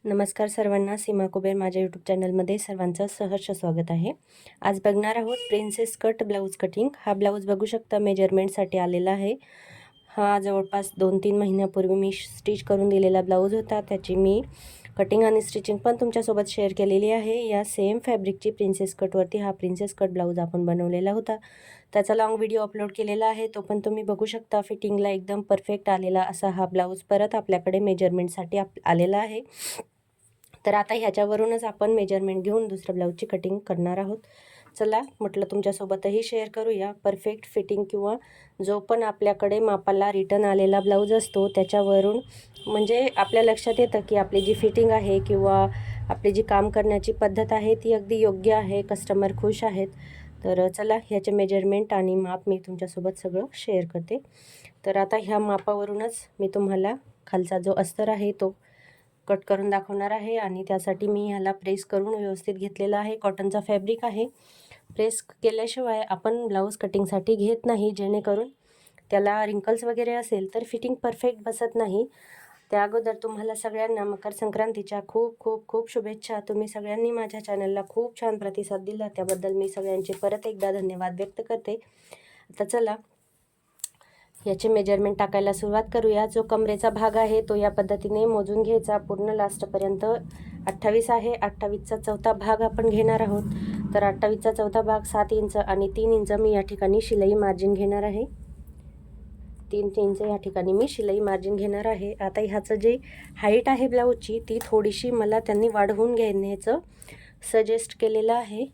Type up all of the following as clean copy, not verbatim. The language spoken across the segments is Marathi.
नमस्कार सर्वांना, सीमा कुबेर माझ्या यूट्यूब चॅनलमध्ये सर्वांचं सहर्ष स्वागत आहे। आज बघणार आहोत प्रिन्सेस कट ब्लाऊज कटिंग। हा ब्लाऊज बघू शकता मेजरमेंटसाठी आलेला आहे। हा जवळपास 2-3 महिन्यापूर्वी मी स्टिच करून दिलेला ब्लाऊज होता। त्याची मी कटिंग आणि स्टिचिंग पण तुमच्यासोबत शेअर केलेली आहे। या सेम फॅब्रिकची प्रिन्सेस कटवरती हा प्रिन्सेस कट ब्लाऊज आपण बनवलेला होता। त्याचा लॉंग व्हिडिओ अपलोड केलेला आहे, तो पण तुम्ही बघू शकता। फिटिंगला एकदम परफेक्ट आलेला असा हा ब्लाऊज परत आपल्याकडे मेजरमेंटसाठी आलेला आहे। तर आता ह्याच्यावरूनच आपण मेजरमेंट घेऊन दुसऱ्या ब्लाऊजची कटिंग करणार आहोत। चला म्हटलं तुमच्यासोबतही शेअर करूया। परफेक्ट फिटिंग किंवा जो पण आपल्याकडे मापाला रिटर्न आलेला ब्लाऊज असतो त्याच्यावरून म्हणजे आपल्या लक्षात येतं की आपली जी फिटिंग आहे किंवा आपली जी काम करण्याची पद्धत आहे ती अगदी योग्य आहे, कस्टमर खुश आहेत। तर चला ह्याचे मेजरमेंट आणि माप मी तुमच्यासोबत सगळं शेअर करते। तर आता ह्या मापावरूनच मी तुम्हाला खालचा जो अस्तर आहे तो कट करून दाखवणार आहे आणि त्यासाठी मी ह्याला प्रेस करून व्यवस्थित घेतलेला आहे। कॉटनचा फॅब्रिक आहे। प्रेस केल्याशिवाय आपण ब्लाऊज कटिंगसाठी घेत नाही, जेणेकरून त्याला रिंकल्स वगैरे असेल तर फिटिंग परफेक्ट बसत नाही। त्या अगोदर तुम्हाला सगळ्यांना मकर संक्रांतीच्या खूप खूप खूप शुभेच्छा। तुम्ही सगळ्यांनी माझ्या चॅनलला खूप छान प्रतिसाद दिला, त्याबद्दल मी सगळ्यांचे परत एकदा धन्यवाद व्यक्त करते। आता चला याचे मेजरमेंट टाकायला सुरुवात करूया। जो कमरेचा भाग आहे तो या पद्धतीने मोजून घ्यायचा पूर्ण लास्टपर्यंत। 28 आहे। 28चा चौथा भाग आपण घेणार आहोत। तर 28चा चौथा भाग 7 इंच आणि 3 इंच मी या ठिकाणी शिलाई मार्जिन घेणार आहे। 3 इंच या ठिकाणी मी शिलाई मार्जिन घेणार आहे। आता ह्याचं जे हाईट आहे ब्लाऊजची ती थोडीशी मला त्यांनी वाढवून घेण्याचं सजेस्ट केलेलं आहे।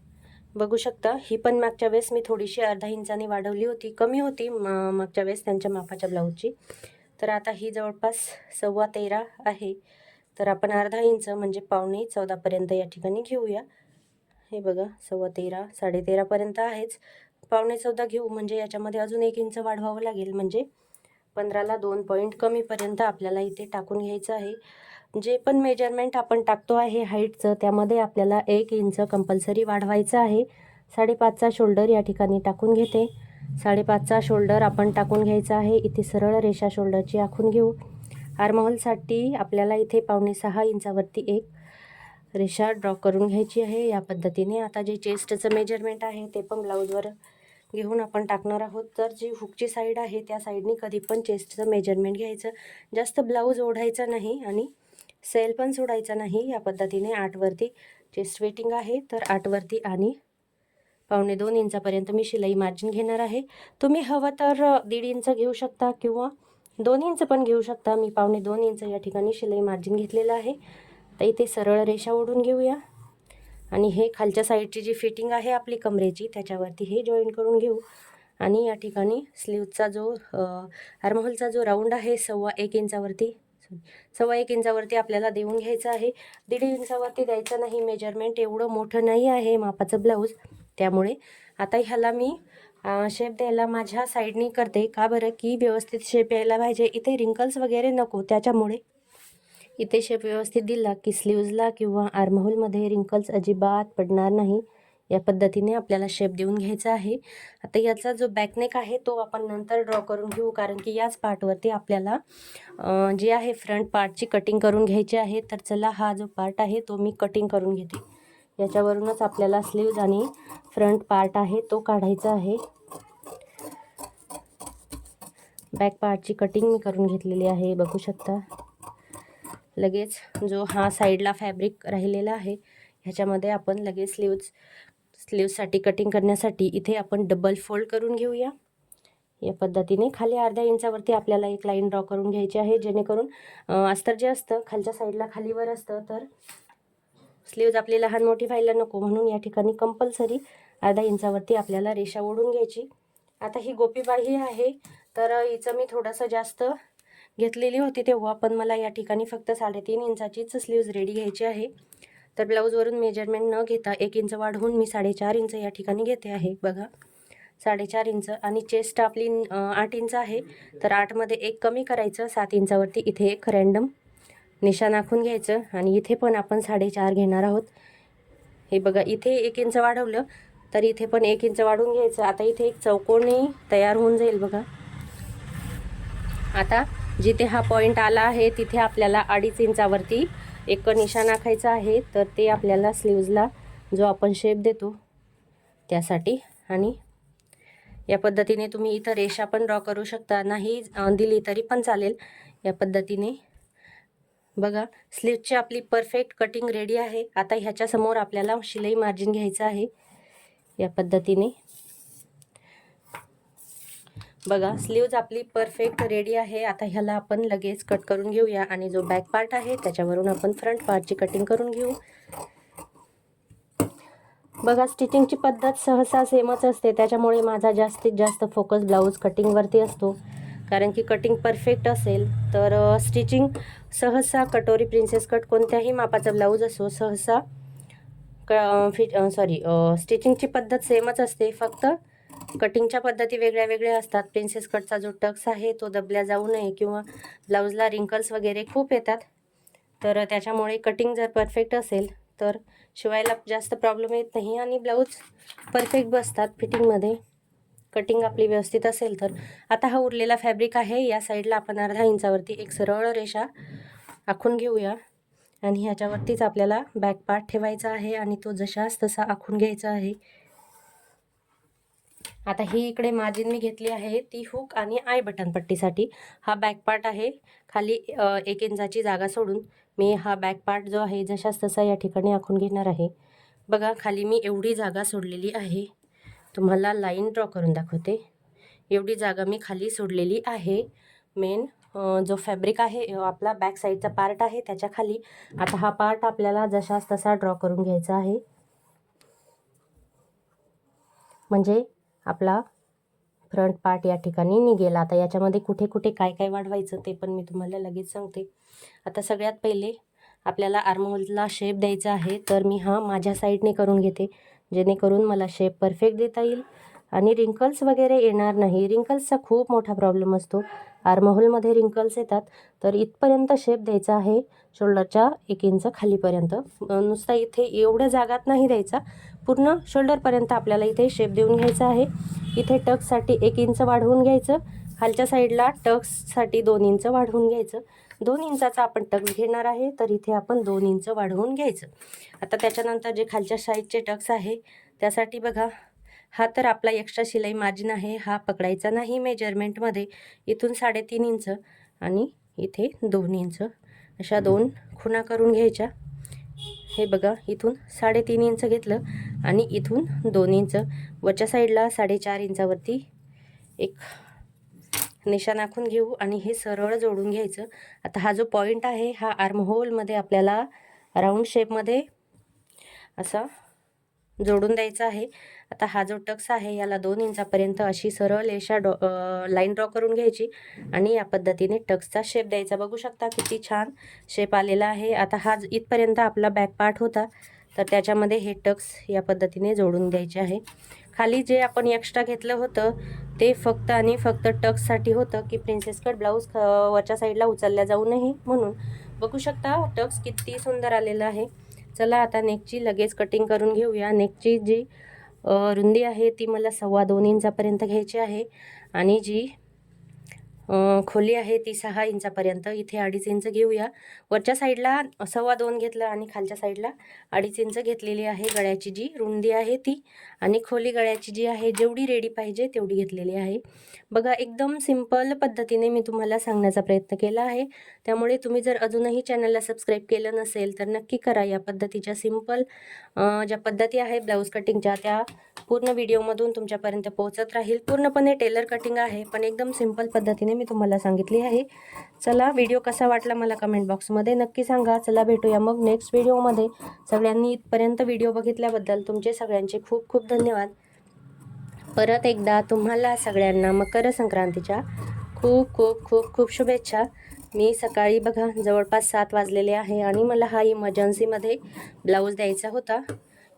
बघू शकता, ही पण मागच्या वेळेस मी थोडीशी अर्धा इंचाने वाढवली होती, कमी होती मागच्या वेळेस त्यांच्या मापाच्या ब्लाऊजची। तर आता ही जवळपास 13.25 आहे। तर आपण अर्धा इंच म्हणजे 13.25 पर्यंत या ठिकाणी घेऊया। हे बघा 13.25 13.5 पर्यंत आहेच, 13.25 घेऊ म्हणजे याच्यामध्ये अजून 1 इंच वाढवावं लागेल, म्हणजे 15ला 2 पॉईंट कमीपर्यंत आपल्याला इथे टाकून घ्यायचं आहे। जे पण मेजरमेंट आपण टाकतो आहे हाईटचं त्यामध्ये आपल्याला 1 इंच कंपल्सरी वाढवायचं आहे। 5.5चा शोल्डर या ठिकाणी टाकून घेते। 5.5चा शोल्डर आपण टाकून घ्यायचा आहे। इथे सरळ रेषा शोल्डरची आखून घेऊ। आर्महोलसाठी आपल्याला इथे 5.25 इंचावरती एक रेषा ड्रॉ करून घ्यायची आहे या पद्धतीने। आता जे चेस्टचं मेजरमेंट आहे ते पण ब्लाऊजवर घेऊन आपण टाकणार आहोत। तर जी हुकची साईड आहे त्या साईडनी कधी पण चेस्टचं मेजरमेंट घ्यायचं, जास्त ब्लाऊज ओढायचा नाही आणि सेल पण सोडायचा नाही। या पद्धतीने 8 वरती चेस्ट वेटिंग आहे, तर 8 वरती आणि 2.25 इंचापर्यंत मी शिलाई मार्जिन घेणार आहे। तुम्ही हवं तर 1.5 इंच घेऊ शकता किंवा 2 इंच पण घेऊ शकता। मी 2.25 इंच या ठिकाणी शिलाई मार्जिन घेतलेलं आहे। तर इथे सरळ रेषा ओढून घेऊया आणि हे खालच्या साईडची जी फिटिंग आहे आपली कमरेची त्याच्यावरती हे जॉईन करून घेऊ। आणि या ठिकाणी स्लीवचा जो आर्महोलचा जो राऊंड आहे 1.25 इंचावरती 1.25 इंचावरती आपल्याला देऊन घ्यायचं आहे। 1.5 इंचावरती द्यायचं नाही, मेजरमेंट एवढं मोठं नाही आहे मापाचं ब्लाऊज, त्यामुळे आता ह्याला मी शेप द्यायला माझ्या साईडनी करते। का बरं, की व्यवस्थित शेप यायला पाहिजे, इथे रिंकल्स वगैरे नको, त्याच्यामुळे इथे शेप व्यवस्थित दिला की स्लीव्जला किंवा आर्महोलमध्ये रिंकल्स अजिबात पडणार नाही। या पद्धतीने आपल्याला शेप देऊन घ्यायचा आहे। आता याचा जो बॅकनेक आहे तो आपण नंतर ड्रॉ करून घेऊ, कारण की याच पार्टवरती आपल्याला जे आहे फ्रंट पार्टची कटिंग करून घ्यायची आहे। तर चला हा जो पार्ट आहे तो मी कटिंग करून घेते। याच्यावरूनच आपल्याला स्लीव्ज आणि फ्रंट पार्ट आहे तो काढायचा आहे। बॅक पार्टची कटिंग मी करून घेतलेली आहे, बघू शकता। लगेच जो हा साईडला फॅब्रिक राहिलेला आहे ह्याच्यामध्ये आपण लगेच स्लीव्जसाठी कटिंग करण्यासाठी इथे आपण डबल फोल्ड करून घेऊया। या पद्धतीने खाली अर्ध्या इंचावरती आपल्याला एक लाईन ड्रॉ करून घ्यायची आहे, जेणेकरून अस्तर जे असतं खालच्या साईडला खालीवर असतं, तर स्लीव्ज आपली लहान मोठी व्हायला नको, म्हणून या ठिकाणी कंपल्सरी अर्ध्या इंचावरती आपल्याला रेषा ओढून घ्यायची। आता ही गोपीबाई आहे, तर हिचं मी थोडंसं जास्त घेतलेली होती तेव्हा, पण मला या ठिकाणी फक्त 3.5 इंचाचीच स्लीव्ज रेडी घ्यायची आहे। तर ब्लाऊजवरून मेजरमेंट न घेता 1 इंच वाढवून मी 4.5 इंच या ठिकाणी घेते आहे। बघा 4.5 इंच आणि चेस्ट आपली 8 इंच आहे, तर 8मध्ये 1 कमी करायचं, 7 इंचावरती इथे एक रँडम निशाण आखून घ्यायचं आणि इथे पण आपण 4.5 घेणार आहोत। हे बघा इथे 1 इंच वाढवलं तर इथे पण 1 इंच वाढवून घ्यायचं। आता इथे एक चौकोनी तयार होऊन जाईल बघा। आता जिथे हा पॉईंट आला आहे तिथे आपल्याला 2.5 इंचावरती एक निशाण आखायचा आहे, तर ते आपल्याला स्लीव्जला जो आपण शेप देतो त्यासाठी. आणि या पद्धतीने तुम्ही इथं रेषा पण ड्रॉ करू शकता, नाही दिली तरी पण चालेल. या पद्धतीने बघा स्लीव्हची आपली परफेक्ट कटिंग रेडी आहे. आता ह्याच्यासमोर आपल्याला शिलाई मार्जिन घ्यायचं आहे. या पद्धतीने बघा स्लीव्ज आपली परफेक्ट रेडी आहे. आता ह्याला आपण लगेच कट करून घेऊया आणि जो बॅक पार्ट आहे त्याच्यावरून आपण फ्रंट पार्टची कटिंग करून घेऊ. बघा स्टिचिंगची पद्धत सहसा सेमच असते, त्याच्यामुळे माझा जास्तीत जास्त फोकस ब्लाऊज कटिंगवरती असतो. कारण की कटिंग परफेक्ट असेल तर स्टिचिंग सहसा कटोरी प्रिन्सेस कट कोणत्याही मापाचा ब्लाऊज असो सहसा स्टिचिंगची पद्धत सेमच असते, फक्त कटिंगच्या पद्धती वेगळ्या वेगळ्या असतात. प्रिन्सेस कटचा जो टक्स आहे तो दबल्या जाऊ नये किंवा ब्लाऊजला रिंकल्स वगैरे खूप येतात, तर त्याच्यामुळे कटिंग जर परफेक्ट असेल तर शिवायला जास्त प्रॉब्लेम येत नाही आणि ब्लाऊज परफेक्ट बसतात फिटिंगमध्ये. कटिंग आपली व्यवस्थित असेल तर. आता हा उरलेला फॅब्रिक आहे, या साईडला आपण अर्धा इंचावरती एक सरळ रेषा आखून घेऊया आणि ह्याच्यावरतीच आपल्याला बॅक पार्ट ठेवायचा आहे आणि तो जशास तसा आखून घ्यायचा आहे. आता ही इकडे मार्जिन मी घेतली आहे ती हुक आणि आय बटन पट्टीसाठी. हा बॅक पार्ट आहे, खाली 1 इंचाची जागा सोडून मी हा बॅक पार्ट जो आहे जशास तसा या ठिकाणी आखून घेणार आहे. बघा खाली मी एवढी जागा सोडलेली आहे, तुम्हाला लाईन ड्रॉ करून दाखवते. एवढी जागा मी खाली सोडलेली आहे. मेन जो फॅब्रिक आहे आपला बॅक साईडचा पार्ट आहे त्याच्या खाली. आता हा पार्ट आपल्याला जशास तसा ड्रॉ करून घ्यायचा आहे, म्हणजे आपला फ्रंट पार्ट या ठिकाणी निघेल. आता याच्यामध्ये कुठे कुठे काय काय वाढवायचं ते पण मी तुम्हाला लगेच सांगते. आता सगळ्यात पहिले आपल्याला आर्महोलला शेप द्यायचा आहे, तर मी हा माझ्या साईडने करून घेते, जेणेकरून मला शेप परफेक्ट देता येईल आणि रिंकल्स वगैरे येणार नाही. रिंकल्सचा खूप मोठा प्रॉब्लेम असतो, आर्महोलमध्ये रिंकल्स येतात. तर इथपर्यंत शेप द्यायचा आहे, शोल्डरच्या 1 इंच खालीपर्यंत. नुसता इथे एवढ्या जागात नाही द्यायचा, पूर्ण शोल्डरपर्यंत आपल्याला इथे शेप देऊन घ्यायचा आहे. इथे टक्ससाठी 1 इंच वाढवून घ्यायचं, खालच्या साईडला टक्ससाठी 2 इंच वाढवून घ्यायचं. 2 इंचाचा आपण टक्स घेणार आहे, तर इथे आपण 2 इंच वाढवून घ्यायचं. आता त्याच्यानंतर जे खालच्या साईडचे टक्स आहे त्यासाठी बघा, हा तर आपला एक्स्ट्रा शिलाई मार्जिन आहे, हा पकडायचा नाही मेजरमेंटमध्ये. इथून 3.5 इंच आणि इथे 2 इंच अशा 2 खुणा करून घ्यायच्या. हे बघा इथून 3.5 इंच घेतलं आणि इथून 2 इंच. वरच्या साईडला 4.5 इंचावरती एक निशाण आखून घेऊ आणि हे सरळ जोडून घ्यायचं. आता हा जो पॉईंट आहे हा आर्महोलमध्ये आपल्याला राऊंड शेपमध्ये असा जोडून द्यायचा आहे. आता हा जो टक्स आहे याला 2 इंचापर्यंत अशी सरळ रेषा लाईन ड्रॉ करून घ्यायची आणि या पद्धतीने टक्सचा शेप द्यायचा. बघू शकता किती छान शेप आलेला आहे. आता हा इथपर्यंत आपला बॅक पार्ट होता, तर त्याच्यामध्ये हे टक्स या पद्धतीने जोडून द्यायचे आहे. खाली जे आपण एक्स्ट्रा घेतलं होतं ते फक्त आणि फक्त टक्ससाठी होतं की प्रिन्सेस कट ब्लाऊज वरच्या साईडला उचलल्या जाऊ नये म्हणून. बघू शकता टक्स किती सुंदर आलेला आहे. चला आता नेकची लगेच कटिंग करून घेऊया. नेकची जी रुंदी आहे ती मला 2.25 इंचापर्यंत घ्यायची आहे आणि जी खोली आहे ती 6 इंचापर्यंत. इथे 2.5 इंच घेऊया. वरच्या साईडला 2.25 घेतलं आणि खालच्या साईडला 2.5 इंच घेतलेली आहे. गळ्याची जी रुंदी आहे ती आणि खोली गळ्याची जी आहे जेवढी रेडी पाहिजे तेवढी घेतलेली आहे. बघा एकदम सिंपल पद्धतीने मी तुम्हाला सांगण्याचा प्रयत्न केला आहे, त्यामुळे तुम्ही जर अजूनही चॅनलला सबस्क्राईब केलं नसेल तर नक्की करा. या पद्धतीच्या सिंपल ज्या पद्धती आहे ब्लाऊज कटिंगच्या त्या पूर्ण व्हिडिओमधून तुमच्यापर्यंत पोहोचत राहील. पूर्णपणे टेलर कटिंग आहे पण एकदम सिंपल पद्धतीने मी तुम्हाला सांगितली आहे. चला व्हिडिओ कसा वाटला मला कमेंट बॉक्समध्ये नक्की सांगा. चला भेटूया मग नेक्स्ट व्हिडिओमध्ये. सगळ्यांनी इथपर्यंत व्हिडिओ बघितल्याबद्दल तुमचे सगळ्यांचे खूप खूप धन्यवाद. परत एकदा तुम्हाला सगळ्यांना मकर संक्रांतीच्या खूप खूप खूप खूप शुभेच्छा. मी सकाळी बघा जवळपास 7 वाजलेले आहे आणि मला हा इमर्जन्सीमध्ये ब्लाऊज द्यायचा होता.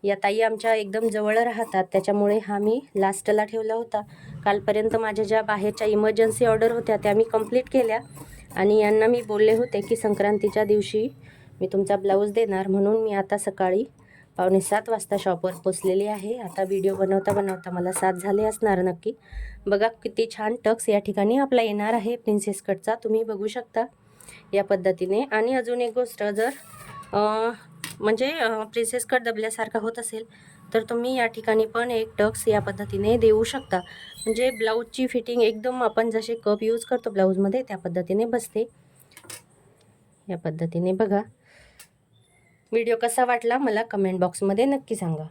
या ताई आमच्या एकदम जवळ राहतात, त्याच्यामुळे हा मी लास्टला ठेवला होता. कालपर्यंत माझ्या ज्या बाहेरच्या इमर्जन्सी ऑर्डर होत्या त्या मी कंप्लीट केल्या आणि यांना मी बोलले होते की संक्रांतीच्या दिवशी मी तुमचा ब्लाऊज देणार, म्हणून मी आता सकाळी 6:45 वाजता शॉपवर पोचलेली आहे. आता व्हिडिओ बनवता बनवता मला 7 झाले असणार नक्की. बघा किती छान टक्स या ठिकाणी आपला येणार आहे प्रिन्सेस कटचा, तुम्ही बघू शकता या पद्धतीने. आणि अजून एक गोष्ट, जर म्हणजे प्रिन्सेस कट दबल्यासारखा होत असेल तर तुम्ही या ठिकाणी पण एक टक्स या पद्धतीने देऊ शकता. म्हणजे ब्लाऊजची फिटिंग एकदम आपण जसे कप यूज करतो ब्लाऊजमध्ये त्या पद्धतीने बसते. या पद्धतीने बघा. व्हिडिओ कसा वाटला मला कमेंट बॉक्समध्ये नक्की सांगा.